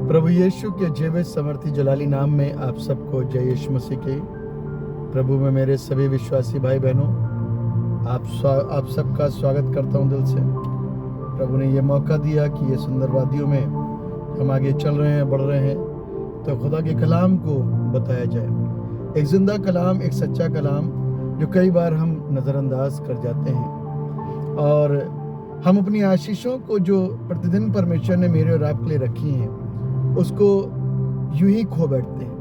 प्रभु यीशु के जीवित समर्थी जलाली नाम में आप सबको जय यीशु मसीह के। प्रभु में मेरे सभी विश्वासी भाई बहनों, आप सबका स्वागत करता हूं दिल से। प्रभु ने ये मौका दिया कि ये सुंदर वादियों में हम आगे चल रहे हैं, बढ़ रहे हैं, तो खुदा के कलाम को बताया जाए। एक जिंदा कलाम, एक सच्चा कलाम जो कई बार हम नज़रअंदाज कर जाते हैं और हम अपनी आशीषों को जो प्रतिदिन परमेश्वर ने मेरे और आपके लिए रखी हैं उसको यूं ही खो बैठते हैं।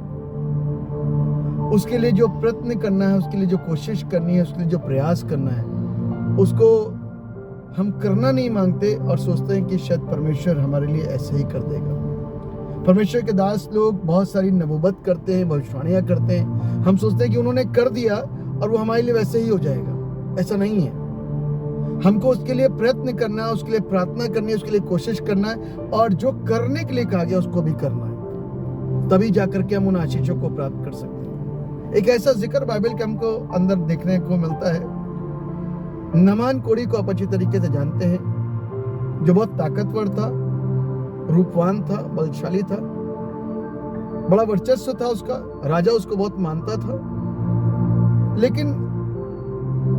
उसके लिए जो प्रयत्न करना है, उसके लिए जो कोशिश करनी है, उसके लिए जो प्रयास करना है, उसको हम करना नहीं मांगते और सोचते हैं कि शायद परमेश्वर हमारे लिए ऐसे ही कर देगा। परमेश्वर के दास लोग बहुत सारी नबूवत करते हैं, भविष्यवाणियां करते हैं। हम सोचते हैं कि उन्होंने कर दिया और वो हमारे लिए वैसे ही हो जाएगा। ऐसा नहीं है। हमको उसके लिए प्रयत्न करना है, उसके लिए प्रार्थना करनी है, उसके लिए कोशिश करना है और जो करने के लिए कहा गया उसको भी करना है। तभी जाकर के हम उन आशीषों को प्राप्त कर सकते हैं। एक ऐसा जिक्र बाइबल के हमको अंदर देखने को मिलता है। नामान कोढ़ी को आप अच्छी तरीके से जानते हैं, जो बहुत ताकतवर था, रूपवान था, बलशाली था, बड़ा वर्चस्व था उसका, राजा उसको बहुत मानता था, लेकिन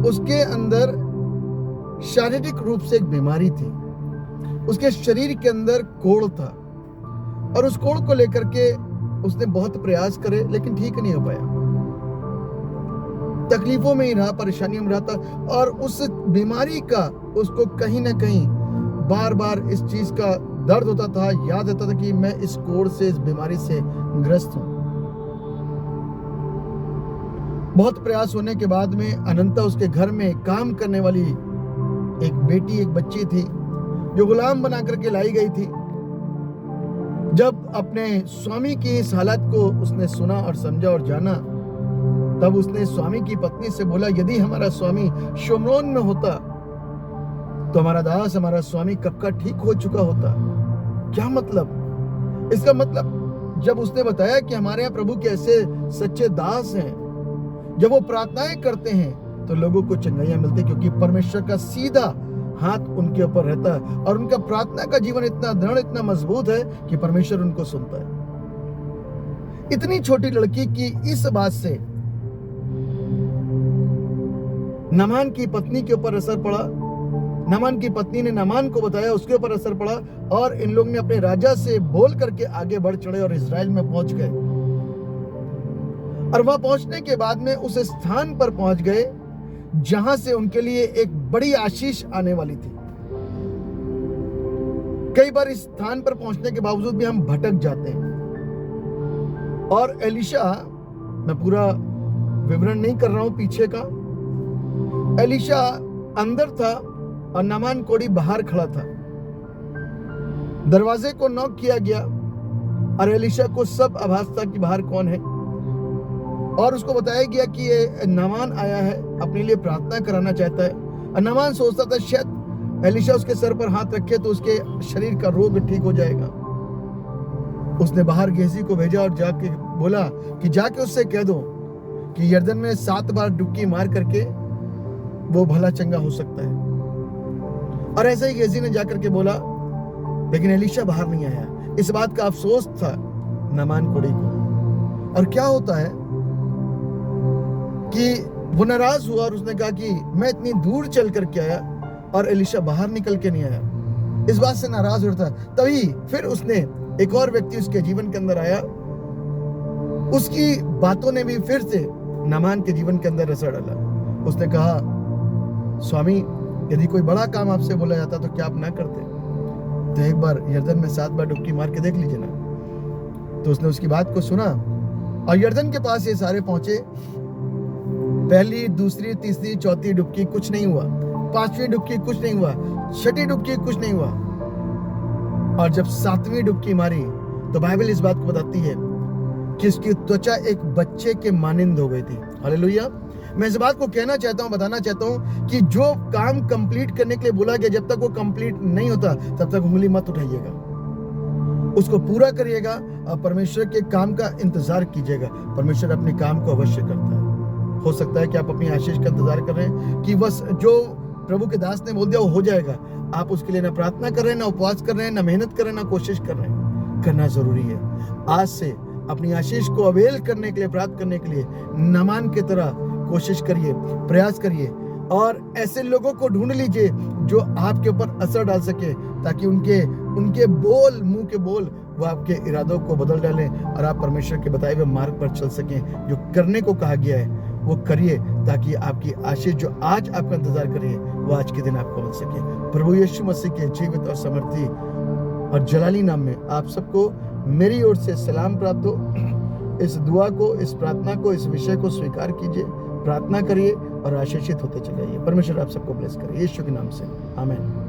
उसके अंदर शारीरिक रूप से एक बीमारी थी। उसके शरीर के अंदर कोढ़ था और उस कोढ़ को लेकर के उसने बहुत प्रयास करे, लेकिन ठीक नहीं हो पाया। तकलीफों में ही रहा, परेशानियों में रहा था और उस बीमारी का उसको कहीं ना कहीं बार बार इस चीज का दर्द होता था, याद आता था कि मैं इस कोढ़ से, इस बीमारी से ग्रस्त हूं। बहुत प्रयास होने के बाद में अनंता उसके घर में काम करने वाली एक बेटी, एक बच्ची थी जो गुलाम बना करके लाई गई थी। जब अपने स्वामी की इस हालत को उसने सुना और समझा और जाना, तब उसने स्वामी की पत्नी से बोला, यदि हमारा स्वामी शोमरोन में होता तो हमारा दास, हमारा स्वामी कब का ठीक हो चुका होता। क्या मतलब? इसका मतलब जब उसने बताया कि हमारे यहाँ प्रभु के ऐसे सच्चे दास हैं, जब वो प्रार्थनाएं करते हैं तो लोगों को चंगाइयां मिलती, क्योंकि परमेश्वर का सीधा हाथ उनके ऊपर रहता है और उनका प्रार्थना का जीवन इतना दृढ़, इतना मजबूत है कि परमेश्वर उनको सुनता है। इतनी छोटी लड़की की इस बात से नामान की पत्नी के ऊपर असर पड़ा। नामान की पत्नी ने नामान को बताया, उसके ऊपर असर पड़ा और इन लोग ने अपने राजा से बोल करके आगे बढ़ चढ़े और इजराइल में पहुंच गए। और वहां पहुंचने के बाद में उस स्थान पर पहुंच गए जहां से उनके लिए एक बड़ी आशीष आने वाली थी। कई बार इस स्थान पर पहुंचने के बावजूद भी हम भटक जाते हैं। और एलीशा, मैं पूरा विवरण नहीं कर रहा हूं पीछे का, एलीशा अंदर था और नामान कोढ़ी बाहर खड़ा था। दरवाजे को नॉक किया गया और एलीशा को सब आभास था कि बाहर कौन है और उसको बताया गया कि ये नामान आया है, अपने लिए प्रार्थना कराना चाहता है। और नामान सोचता था शायद एलीशा उसके सर पर हाथ रखे तो उसके शरीर का रोग ठीक हो जाएगा। उसने बाहर गेहजी को भेजा और जाके बोला कि जाके उससे कह दो कि यरदन में 7 बार डुबकी मार करके वो भला चंगा हो सकता है। और ऐसे ही गेहजी ने जाकर के बोला, लेकिन एलीशा बाहर नहीं आया। इस बात का अफसोस था नामान कोढ़ी को। और क्या होता है कि वो नाराज हुआ और उसने कहा कि मैं इतनी दूर चल करके आया और एलीशा बाहर निकल के नहीं आया। इस बात से नाराज होता। तभी फिर उसने एक और व्यक्ति उसके जीवन के अंदर आया। उसकी बातों ने भी फिर से नामान के जीवन के अंदर असर डाला। उसने कहा, स्वामी, यदि कोई बड़ा काम आपसे बोला जाता तो क्या आप ना करते? तो एक बार यरदन में 7 बार डुबकी मार के देख लीजिए ना। तो उसने उसकी बात को सुना और यरदन के पास ये सारे पहुंचे। पहली, दूसरी, तीसरी, चौथी डुबकी कुछ नहीं हुआ, 5वीं डुबकी कुछ नहीं हुआ, 6ठी डुबकी कुछ नहीं हुआ और जब 7वीं डुबकी मारी तो बाइबल इस बात को बताती है कि उसकी त्वचा एक बच्चे के मानिंद हो गई थी। हालेलुया। मैं इस बात को कहना चाहता हूं, बताना चाहता हूं कि जो काम कंप्लीट करने के लिए बोला गया, जब तक वो कंप्लीट नहीं होता तब तक उंगली मत उठाइएगा, उसको पूरा करिएगा और परमेश्वर के काम का इंतजार कीजिएगा। परमेश्वर अपने काम को अवश्य करता है। हो सकता है कि आप अपनी आशीष का इंतजार कर रहे हैं कि बस जो प्रभु के दास ने बोल दिया वो हो जाएगा। आप उसके लिए ना प्रार्थना कर रहे हैं, ना उपवास कर रहे हैं, ना मेहनत कर रहे हैं, ना कोशिश कर रहे हैं। करना जरूरी है। आज से अपनी आशीष को अवेल करने के लिए, प्राप्त करने के लिए नामान की तरह कोशिश करिए, प्रयास करिए और ऐसे लोगों को ढूंढ लीजिए जो आपके ऊपर असर डाल सके, ताकि उनके बोल, मुंह के बोल, वो आपके इरादों को बदल डालें और आप परमेश्वर के बताए हुए मार्ग पर चल सकें। जो करने को कहा गया है वो करिए, ताकि आपकी आशीष जो आज आपका इंतजार करिए वो आज के दिन आपको मिल सके। प्रभु यीशु मसीह के जीवित और समर्थी और जलाली नाम में आप सबको मेरी ओर से सलाम प्राप्त हो। इस दुआ को, इस प्रार्थना को, इस विषय को स्वीकार कीजिए, प्रार्थना करिए और आशीषित होते चले जाइए। परमेश्वर आप सबको ब्लेस करे यीशु के नाम से, आमीन।